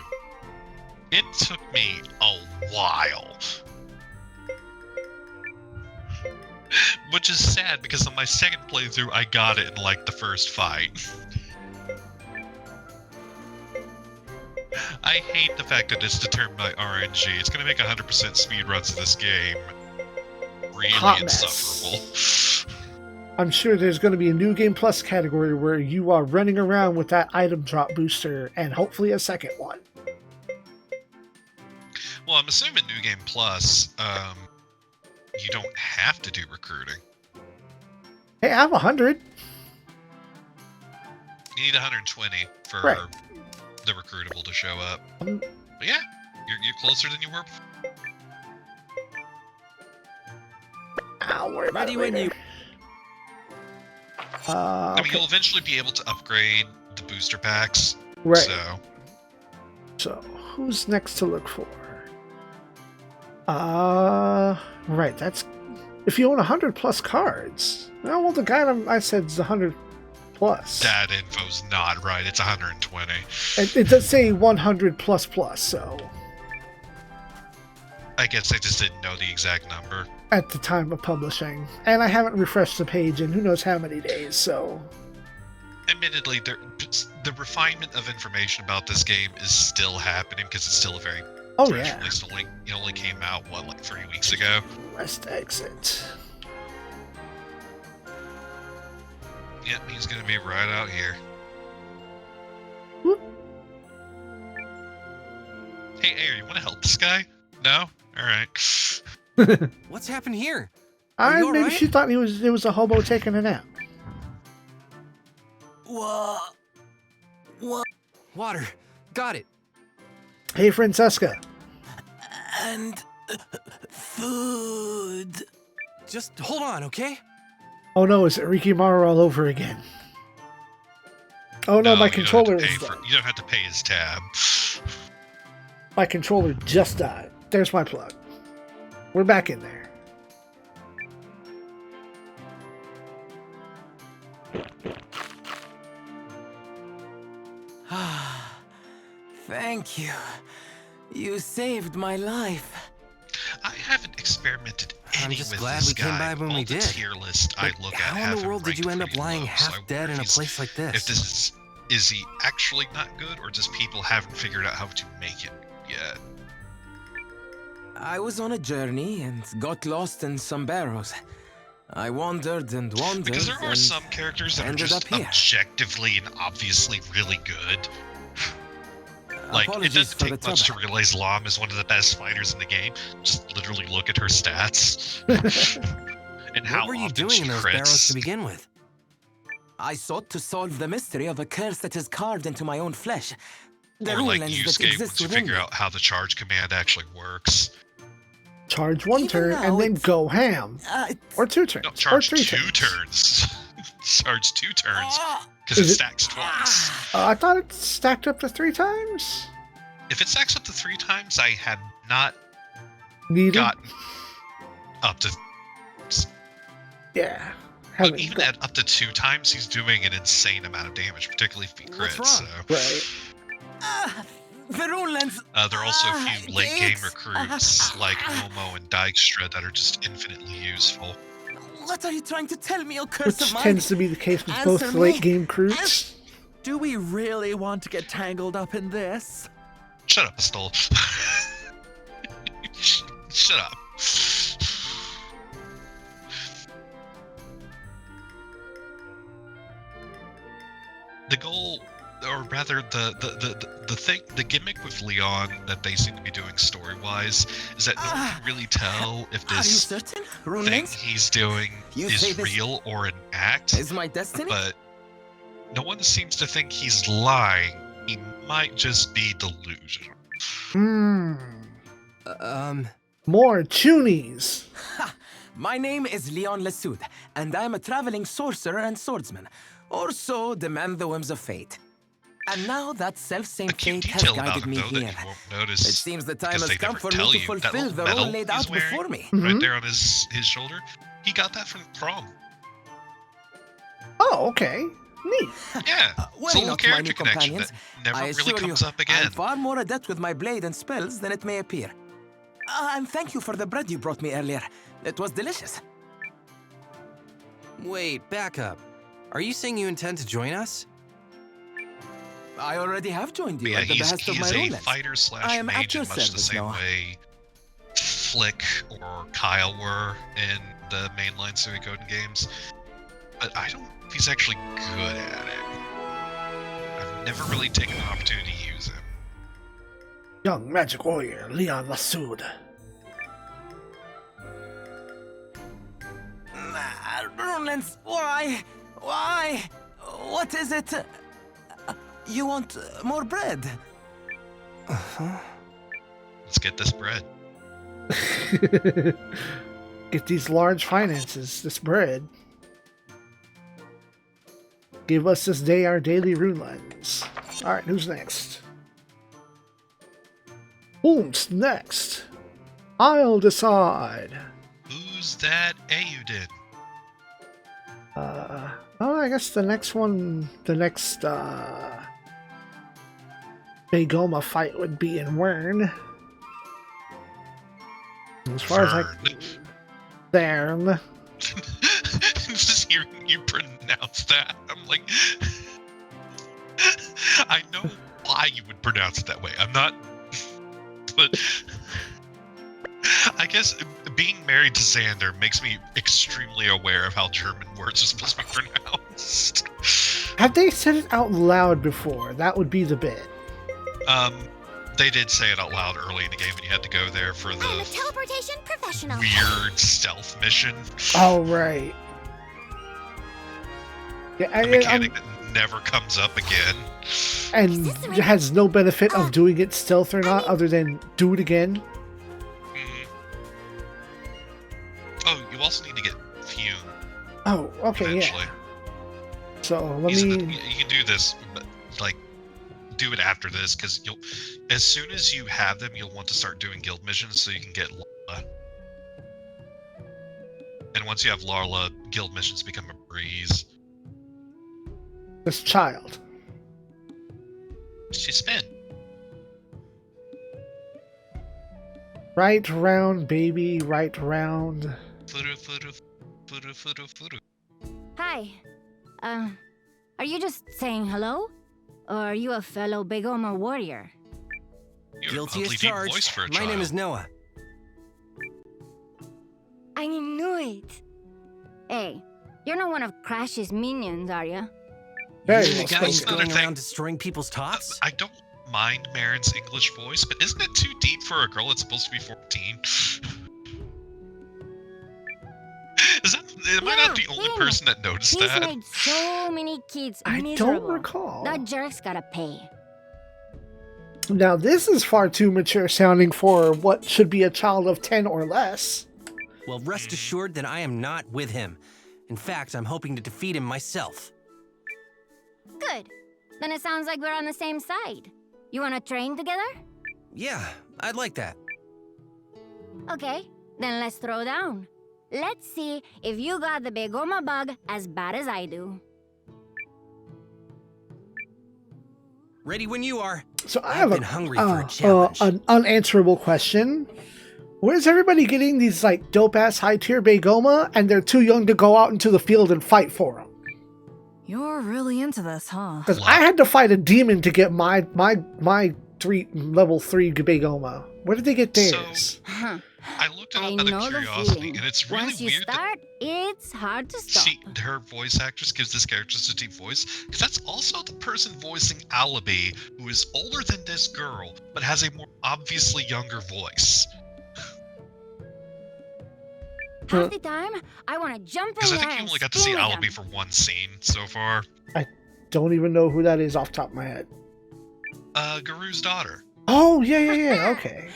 B: It took me a while. Which is sad because on my second playthrough, I got it in like the first fight. I hate the fact that it's determined by RNG. It's gonna make 100% speedruns of this game really
A: Hot
B: insufferable.
A: I'm sure there's going to be a New Game Plus category where you are running around with that item drop booster, and hopefully a second one.
B: Well, I'm assuming New Game Plus, you don't have to do recruiting.
A: Hey, I have 100.
B: You need 120 for
A: Right.
B: the recruitable to show up.
A: Um,
B: But yeah, you're closer than you were before.
A: I'll worry about
I: Ready
A: it
I: when
A: later.
B: I mean,
A: Okay.
B: you'll eventually be able to upgrade the booster packs.
A: Right.
B: So,
A: Who's next to look for? Right, that's... If you own 100 plus cards. Well, the guy I said is 100 plus.
B: that info's not right. It's 120.
A: It does say 100 plus plus, so...
B: I guess I just didn't know the exact number.
A: At the time of publishing. And I haven't refreshed the page in who knows how many days, so...
B: Admittedly, the refinement of information about this game is still happening because it's still a very
A: Oh,
B: fresh
A: yeah.
B: release. It only came out, what, like 3 weeks ago?
A: West exit.
B: Yep, he's gonna be right out here.
A: Whoop.
B: Hey, Air, you wanna help this guy? No? Alright.
D: What's happened here? Are you
A: Maybe
D: alright?
A: she thought it was a hobo taking a nap.
D: What? Water. Got it.
A: Hey, Francesca.
D: And food. Just hold on, okay?
A: Oh no, is it Rikimaru all over again? Oh no, my controller is
B: you don't have to pay his tab.
A: My controller just died. There's my plug. We're back in there.
J: Thank you. You saved my life.
B: I haven't experimented
D: I'm
B: any
D: just
B: with
D: glad
B: this
D: we came
B: guy.
D: by when
B: All
D: we
B: the
D: did.
B: tier list I
D: But
B: look at
D: how in
B: have
D: the
B: him
D: world did you
B: ranked
D: end up
B: pretty
D: lying
B: low, so
D: half
B: I
D: dead
B: wonder
D: in a
B: if he's-
D: place like this?
B: If this is he actually not good, or just people haven't figured out how to make it yet?
J: I was on a journey and got lost in some barrows. I wandered and wandered.
B: Because there are
J: and
B: some characters that are
J: ended
B: just
J: up here.
B: objectively and obviously really good. Like, it
J: Apologies
B: doesn't
J: for the
B: take much to
J: trouble.
B: realize Lam is one of the best fighters in the game. Just literally look at her stats. And how
D: What were you
B: often
D: doing
B: she
D: in those
B: crits.
D: barrows to begin with?
J: I sought to solve the mystery of a curse that is carved into my own flesh. The
B: Or
J: rune
B: like
J: lens that
B: Yusuke,
J: exists
B: once you
J: within
B: figure
J: me.
B: out how the charge command actually works.
A: Charge one
J: Even
A: turn
J: now,
A: and then
J: it's-
A: go ham.
J: It's-
A: Or 2 turns.
B: No,
A: or
B: charge
A: 3
B: two turns. Charge 2 turns.
J: Ah!
B: Because
A: Is
B: it
A: it-
B: stacks twice.
A: I thought it stacked up to 3 times.
B: If it stacks up to 3 times, I had not
A: Needed?
B: gotten up to.
A: Yeah.
B: But
A: Haven't
B: even
A: got-
B: at up to 2 times, he's doing an insane amount of damage, particularly if he
D: What's
B: crits.
D: wrong?
B: So.
A: Right.
J: The rune lens.
B: There are also a few late game
J: It's-
B: recruits like Momo and Dijkstra that are just infinitely useful.
J: What are you trying to tell me, O curse
A: Which
J: of mine?
A: tends to be the case with both
J: Answer
A: late
J: me.
A: game crews.
I: Do we really want to get tangled up in this?
B: Shut up, Pistol. Shut up. The goal or rather, the thing, the gimmick with Leon that they seem to be doing story-wise is that no one can really tell if
J: Are you
B: this
J: certain?
B: thing
J: Runelings?
B: he's doing
J: You say
B: is
J: this
B: real or an act.
J: is my destiny?
B: But no one seems to think he's lying. He might just be delusional.
A: More Chunies.
J: My name is Leon Lesud, and I am a traveling sorcerer and swordsman. Or so demand the whims of fate. And now that self-same
B: A cute
J: fate has
B: detail about
J: guided
B: him,
J: me
B: though, that
J: here.
B: you won't notice.
J: It seems the time
B: because
J: has
B: they
J: come
B: never
J: for
B: tell
J: me to
B: you, that
J: fulfill
B: little
J: the
B: medal
J: role laid
B: he's
J: out
B: wearing
J: before me.
B: right there on his shoulder. He got that from prom.
A: Oh, okay. Neat.
B: Yeah, it's a
J: Worry
B: little
J: not, my
B: character
J: new
B: connection
J: companions.
B: that never
J: I
B: really
J: assure
B: comes
J: you,
B: up again.
J: I'm far more adept with my blade and spells than it may appear. And thank you for the bread you brought me earlier. It was delicious.
D: Wait, back up. Are you saying you intend to join us?
J: I already have joined you
B: Yeah,
J: at the behest of my
B: he's a
J: Rolex.
B: fighter
J: I
B: slash
J: am at
B: mage in
J: your
B: much the
J: service,
B: same
J: Nowa.
B: way Flick or Kyle were in the mainline Suikoden games. But I don't think he's actually good at it. I've never really taken an opportunity to use him.
A: Young magic warrior Leon Lasud.
J: Runelings, why? Why? What is it? You want more bread?
B: Let's get this bread.
A: Get these large finances, this bread. Give us this day our daily rune lines. Alright, who's next? Who's next? I'll decide.
B: Who's that Eiyuden?
A: Oh, I guess the next one, the next, Beigoma fight would be in Wern. As far as I... There.
B: Just hearing you pronounce that, I'm like... I know why you would pronounce it that way. I'm not... But... I guess being married to Xander makes me extremely aware of how German words are supposed to be pronounced.
A: Have they said it out loud before? That would be the bit.
B: They did say it out loud early in the game when you had to go there for
H: I'm a
B: the
H: teleportation professional.
B: weird stealth mission.
A: Oh, right. Yeah,
B: The mechanic that never comes up again.
A: and has no benefit of doing it stealth or not, other than do it again.
B: Oh, you also need to get Fume.
A: Oh, okay,
B: eventually.
A: yeah. So let me.
B: You can do this, but like, do it after this because you'll. As soon as you have them, you'll want to start doing guild missions so you can get Larla. And once you have Larla, guild missions become a breeze.
A: This child.
B: She spin.
A: Right round, baby, right round.
H: Hi. Are you just saying hello? Or are you a fellow Beigoma warrior?
D: Guilty as charged. My name is Nowa.
H: I knew it. Hey, you're not one of Crash's minions, are you?
A: Very
D: The
A: well
D: guy who's
A: spoken.
D: going around destroying people's tots?
B: I don't mind Marin's English voice, but isn't it too deep for a girl that's supposed to be 14? Am I not the only person that noticed
H: He's
B: that?
H: made so many kids
A: I
H: miserable.
A: don't recall.
H: That jerk's gotta pay.
A: Now this is far too mature sounding for what should be a child of 10 or less.
D: Well, rest assured that I am not with him. In fact, I'm hoping to defeat him myself.
H: Good. Then it sounds like we're on the same side. You wanna train together?
D: Yeah, I'd like that.
H: Okay, then let's throw down. Let's see if you got the Beigoma bug as bad as I do.
D: Ready when you are.
A: So I
D: I've
A: have
D: been hungry for a challenge.
A: an unanswerable question. Where's everybody getting these like dope ass high tier Beigoma and they're too young to go out into the field and fight for them?
K: You're really into this, huh?
A: Because I had to fight a demon to get my level 3 Beigoma. Where did they get theirs?
B: I looked it
H: I
B: up out
H: know
B: of
H: the
B: curiosity,
H: feeling.
B: and it's really
H: Once you
B: weird that
H: start, it's hard to stop.
B: her voice actress gives this character such a deep voice, because that's also the person voicing Alibi, who is older than this girl, but has a more obviously younger voice.
H: Half the time, I want to jump in
B: Because I
H: there
B: think you
H: and
B: only got to
H: spin
B: see
H: with
B: Alibi
H: them.
B: for one scene so far.
A: I don't even know who that is off the top of my head.
B: Guru's daughter.
A: Oh, yeah, okay.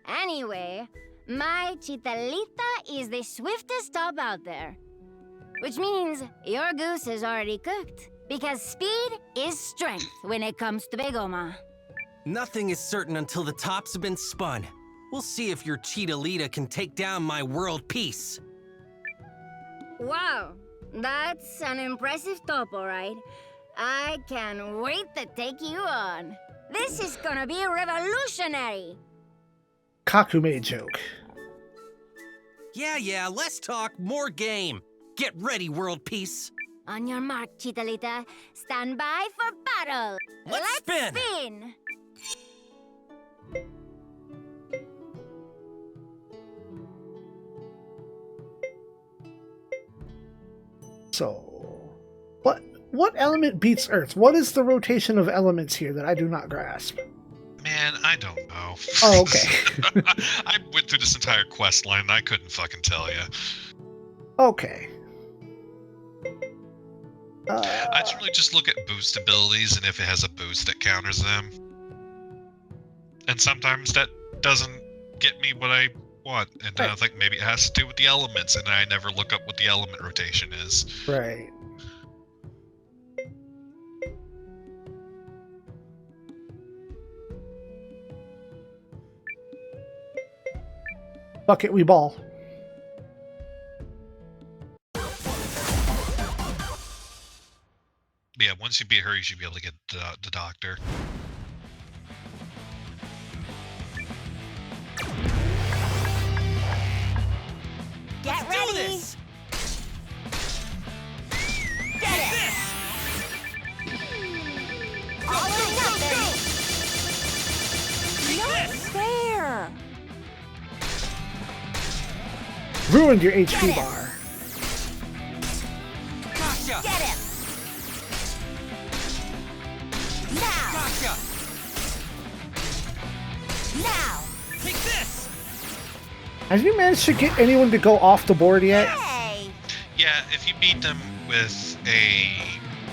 H: Anyway, my Chitalita is the swiftest top out there. Which means your goose is already cooked. Because speed is strength when it comes to Beigoma.
D: Nothing is certain until the tops have been spun. We'll see if your Cheetah can take down my world peace.
H: Wow, that's an impressive top, alright. I can't wait to take you on. This is gonna be revolutionary.
A: Kakume joke.
D: Yeah, less talk, more game. Get ready, world peace.
H: On your mark, Chitalita. Stand by for battle.
D: Let's spin.
H: spin.
A: So, what element beats Earth? What is the rotation of elements here that I do not grasp?
B: Man, I don't know.
A: Oh, okay.
B: I went through this entire quest line and I couldn't fucking tell you.
A: Okay.
B: I generally just look at boost abilities and if it has a boost that counters them. And sometimes that doesn't get me what I want. And then I think maybe it has to do with the elements, and I never look up what the element rotation is.
A: Right. Bucket, we ball.
B: But yeah, once you beat her, you should be able to get the doctor.
G: Get ready!
D: This.
G: Get it! All or nothing! Not fair!
A: Ruined your HP bar.
D: Gotcha.
G: Get him! Now!
D: Gotcha.
G: Now!
D: Take this.
A: Have you managed to get anyone to go off the board yet?
G: Hey!
B: Yeah, if you beat them with a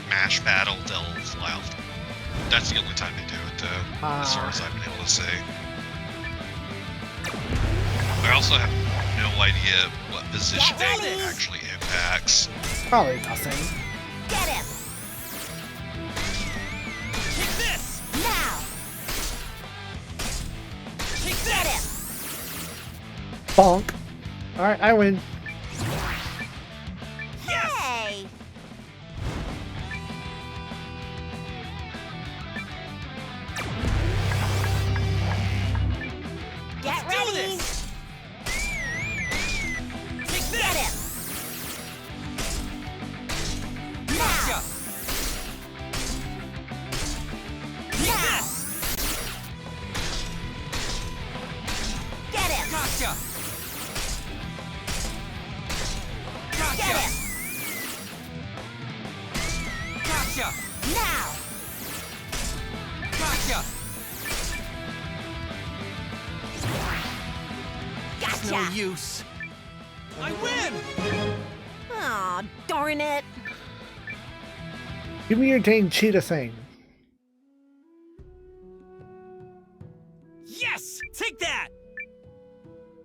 B: mash battle, they'll fly off. That's the only time they do it, though, as far as I've been able to see. I also have no idea what position
G: Get
B: it
G: ready.
B: actually impacts.
A: Probably nothing.
G: Get him!
D: Take this.
G: Now!
D: Take
G: Get
D: this.
G: him!
A: Bonk. Alright, I win.
G: Hey! Get
D: Do
G: ready!
D: this. Take
G: Get
D: this.
G: him! Now!
D: Gotcha. Take
G: Now!
D: this.
G: Get him!
D: Gotcha.
G: Get
D: Gotcha.
G: him!
D: Gotcha.
G: Now!
D: Gotcha.
G: Gotcha!
D: No use. I win.
G: Aw, darn it!
A: Give me your dang cheetah thing.
D: Yes. Take that.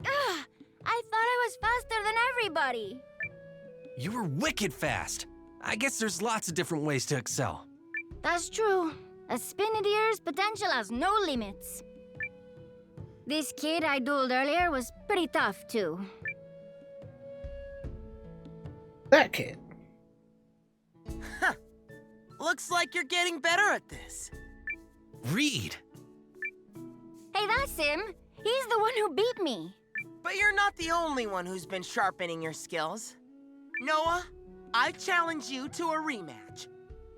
H: Ugh, I thought I was faster than everybody.
D: You were wicked fast. I guess there's lots of different ways to excel.
H: That's true. A Spinadier's potential has no limits. This kid I dueled earlier was pretty tough, too.
A: That kid.
J: Looks like you're getting better at this.
D: Reed.
H: Hey, that's him. He's the one who beat me.
J: But you're not the only one who's been sharpening your skills. Noah, I challenge you to a rematch.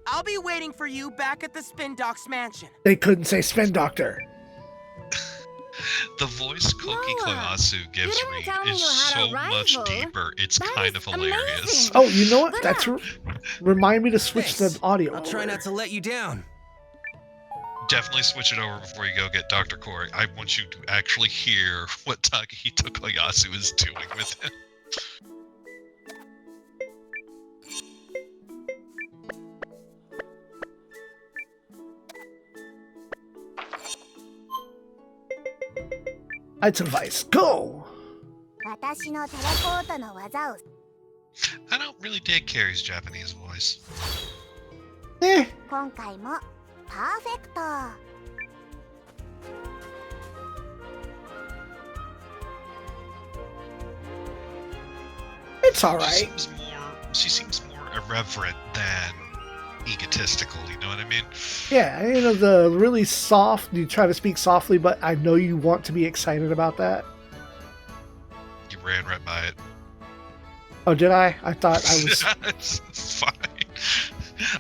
J: I'll be waiting for you back at the Spin Doc's mansion.
A: They couldn't say spin doctor.
B: The voice Koki
H: Nowa,
B: Koyasu gives
H: you didn't
B: Reed
H: tell me
B: is
H: you had a
B: so much
H: rival.
B: deeper. It's
H: That
B: kind
H: is
B: of hilarious.
H: amazing.
A: Oh, you know what?
H: Good
A: That's
H: luck.
A: remind me to switch
D: Thanks.
A: the audio.
D: I'll try
A: over.
D: not to let you down.
B: Definitely switch it over before you go get Dr. Corey. I want you to actually hear what Takahito Koyasu is doing with him.
A: Item device, go!
H: 私のテレポートの技を
B: I don't really dig Carrie's Japanese voice.
H: 今回もパーフェクト
A: It's alright.
B: She seems more irreverent than egotistical, you know what I mean?
A: Yeah, you know, the really soft, you try to speak softly, but I know you want to be excited about that.
B: You ran right by it.
A: Oh, did I? I thought I was...
B: It's fine.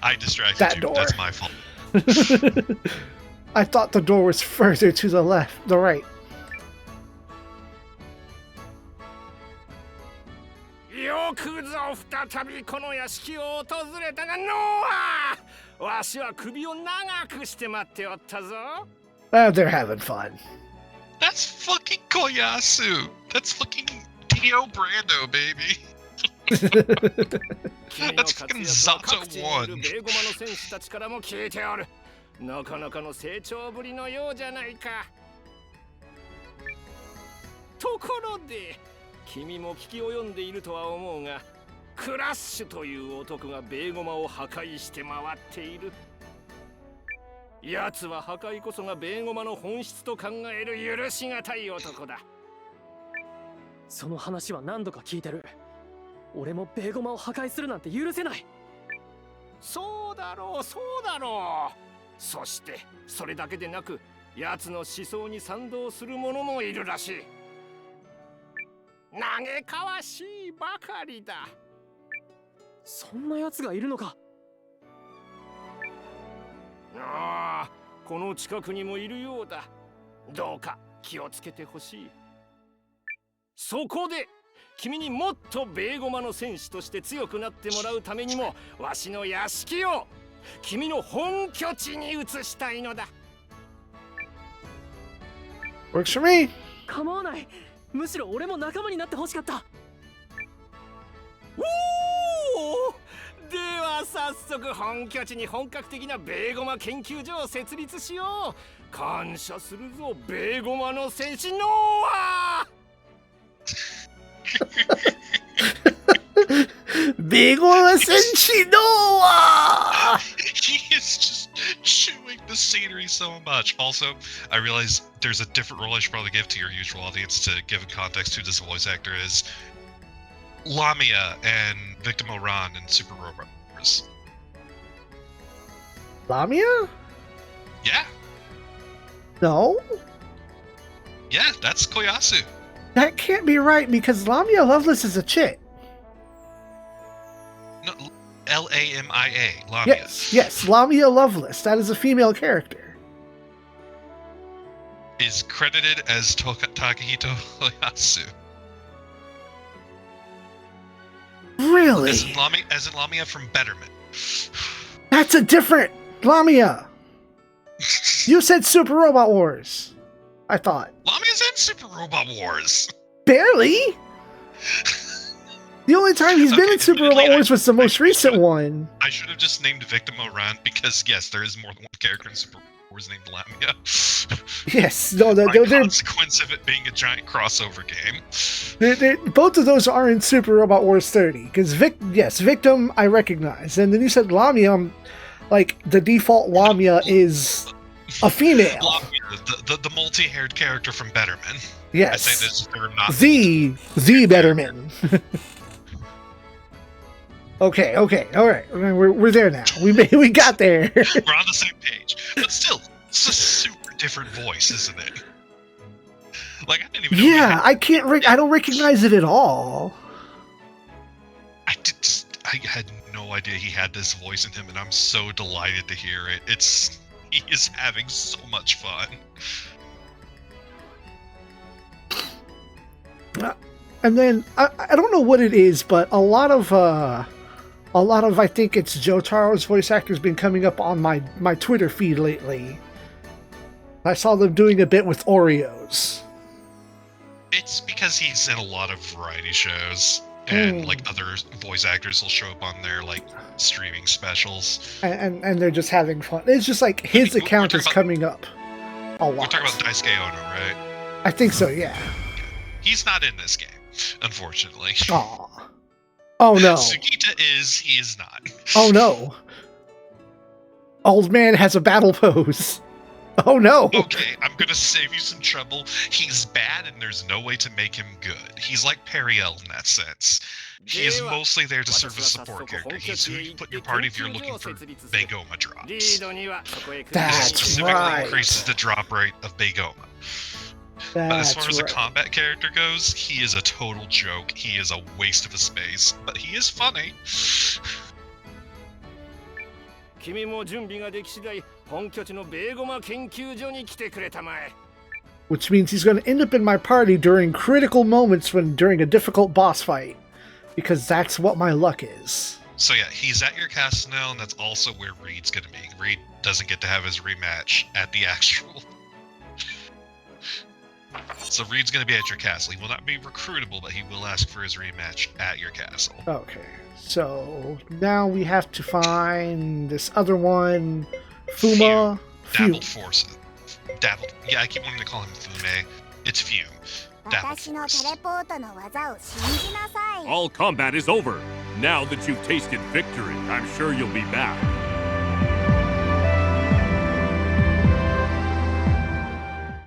B: I distracted
A: That
B: you.
A: door.
B: That's my fault.
A: I thought the door was further to the left, the right.
E: よくぞ再びこの屋敷を訪れたがノアわしは首を長くして待っておったぞ
A: They're having fun.
B: That's fucking Koyasu. That's fucking Dio Brando, baby.
E: 君の
B: That's
E: 活
B: fucking
E: 躍は各
B: Zato
E: 地にいる
B: 1.
E: ベーゴマの戦士たちからも聞いておるなかなかの成長ぶりのようじゃないかところで君も聞き及んでいるとは思うがクラッシュという男がベーゴマを破壊して回っている奴は破壊こそがベーゴマの本質と考える許しがたい男だ
L: その話は何度か聞いてる俺もベーゴマを破壊するなんて許せない
E: そうだろうそうだろうそしてそれだけでなく奴の思想に賛同する者もいるらしい嘆かわしいばかりだ
L: そんな奴がいるのか
E: ああこの近くにもいるようだどうか気をつけてほしいそこで君にもっとベーゴマの戦士として強くなってもらうためにもわしの屋敷を君の本拠地に移したいのだ
A: Works for me.
L: 構わないむしろ俺も仲間になってほしかった
E: おおでは早速本拠地に本格的なベーゴマ研究所を設立しよう感謝するぞベーゴマの戦士ノワ
A: Beigoma Senshi Nowa!
B: He is just chewing the scenery so much. Also, I realize there's a different role I should probably give to your usual audience to give in context who this voice actor is. Lamia and Victim Oran in Super Robot Wars.
A: Lamia?
B: Yeah,
A: No?
B: yeah, that's Koyasu.
A: That can't be right because Lamia Lovelace is a chick.
B: No, Lamia, Lamia.
A: Yes, Lamia Lovelace. That is a female character.
B: Is credited as Takahito Koyasu.
A: Really?
B: As in Lamia from Betterment.
A: That's a different Lamia. You said Super Robot Wars. I thought.
B: Lamia's in Super Robot Wars.
A: Barely? The only time he's been in Super Robot
B: admittedly,
A: Wars was the most recent one.
B: I should have just named Victim Oran because, yes, there is more than one character in Super Wars named Lamia.
A: Yes, no,
B: By
A: they're
B: consequence of it being a giant crossover game.
A: both of those are in Super Robot Wars 30. Because Victim I recognize, and then you said Lamia. Like the default Lamia is a female.
B: Lamia, the multi-haired character from Betterman.
A: Yes.
B: I say this, they're not
A: The Betterman. Okay, all right, we're there now. We got there.
B: We're on the same page, but still, it's a super different voice, isn't it? Like I didn't even know.
A: Yeah, I don't recognize it at all.
B: I had no idea he had this voice in him, and I'm so delighted to hear it. He is having so much fun.
A: And then I don't know what it is, but a lot of I think it's Jotaro's voice actor's been coming up on my Twitter feed lately. I saw them doing a bit with Oreos.
B: It's because he's in a lot of variety shows, and like other voice actors will show up on their like streaming specials.
A: And they're just having fun. It's just like his account is coming up a lot.
B: We're talking about Daisuke Ono, right?
A: I think so, yeah.
B: He's not in this game, unfortunately.
A: Aw. Oh no.
B: Sugita is, he is not.
A: Oh no. Old man has a battle pose. Oh no.
B: Okay, I'm gonna save you some trouble. He's bad and there's no way to make him good. He's like Periel in that sense. He is mostly there to serve as a support character. He's who you put in your party if you're looking for Beigoma drops.
A: That's
B: specifically
A: right.
B: increases the drop rate of Beigoma. But as far as a combat character goes, he is a total joke. He is a waste of a space, but he is funny.
A: Which means he's going to end up in my party during critical moments during a difficult boss fight. Because that's what my luck is.
B: So yeah, he's at your castle now, and that's also where Reed's going to be. Reed doesn't get to have his rematch at the actual... So Reed's going to be at your castle. He will not be recruitable, but he will ask for his rematch at your castle.
A: Okay, so now we have to find this other one, Fuma.
B: Dabbled Force. Dabbled. Yeah, I keep wanting to call him Fume. It's Fume. Dabbled Force.
M: All combat is over. Now that you've tasted victory, I'm sure you'll be back.